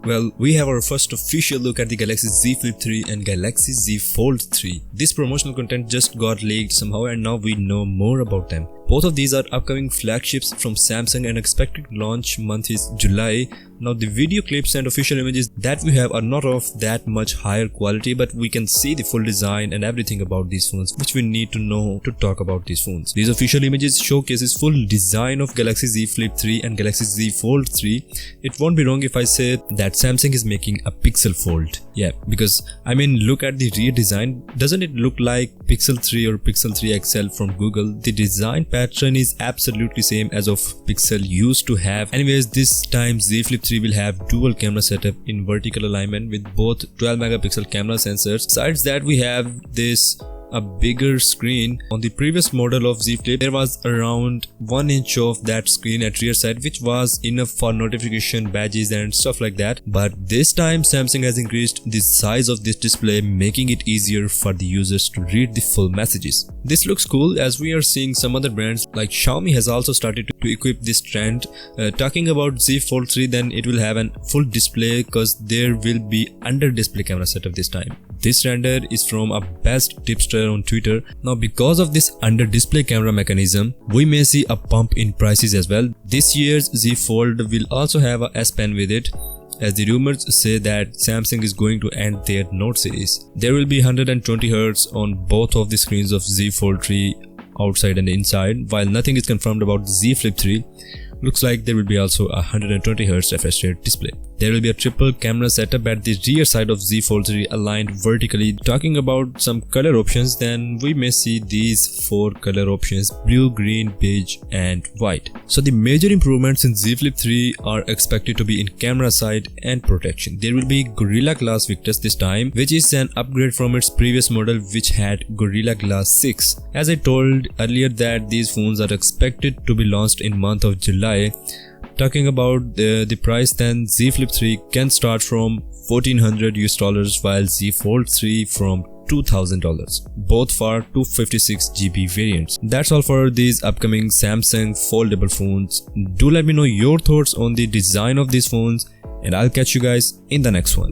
Well, we have our first official look at the Galaxy Z Flip 3 and Galaxy Z Fold 3. This promotional content just got leaked somehow and now we know more about them. Both of these are upcoming flagships from Samsung and expected launch month is July. Now the video clips and official images that we have are not of that much higher quality, but we can see the full design and everything about these phones which we need to know to talk about these phones. These official images showcases full design of Galaxy Z Flip 3 and Galaxy Z Fold 3. It won't be wrong if I say that Samsung is making a Pixel Fold. Yeah, because I mean look at the rear design. Doesn't it look like Pixel 3 or Pixel 3 XL from Google? The design pattern is absolutely same as of Pixel used to have. Anyways, this time Z Flip 3 will have dual camera setup in vertical alignment with both 12 megapixel camera sensors. Besides that, we have a bigger screen. On the previous model of Z Flip, there was around 1 inch of that screen at rear side, which was enough for notification badges and stuff like that. But this time Samsung has increased the size of this display, making it easier for the users to read the full messages. This looks cool, as we are seeing some other brands like Xiaomi has also started to equip this trend. Talking about Z Fold 3, then it will have a full display because there will be under display camera setup this time. This render is from a best tipster on Twitter. Now because of this under display camera mechanism, we may see a bump in prices as well. This year's Z Fold will also have a S Pen with it, as the rumors say that Samsung is going to end their Note series. There will be 120Hz on both of the screens of Z Fold 3 outside and inside, while nothing is confirmed about the Z Flip 3. Looks like there will be also a 120Hz refresh rate display. There will be a triple camera setup at the rear side of Z Fold 3 aligned vertically. Talking about some color options, then we may see these 4 color options: blue, green, beige and white. So the major improvements in Z Flip 3 are expected to be in camera side and protection. There will be Gorilla Glass Victus this time, which is an upgrade from its previous model which had Gorilla Glass 6. As I told earlier that these phones are expected to be launched in month of July. Talking about the price, then Z Flip 3 can start from $1,400 while Z Fold 3 from $2,000, both for 256GB variants. That's all for these upcoming Samsung foldable phones. Do let me know your thoughts on the design of these phones and I'll catch you guys in the next one.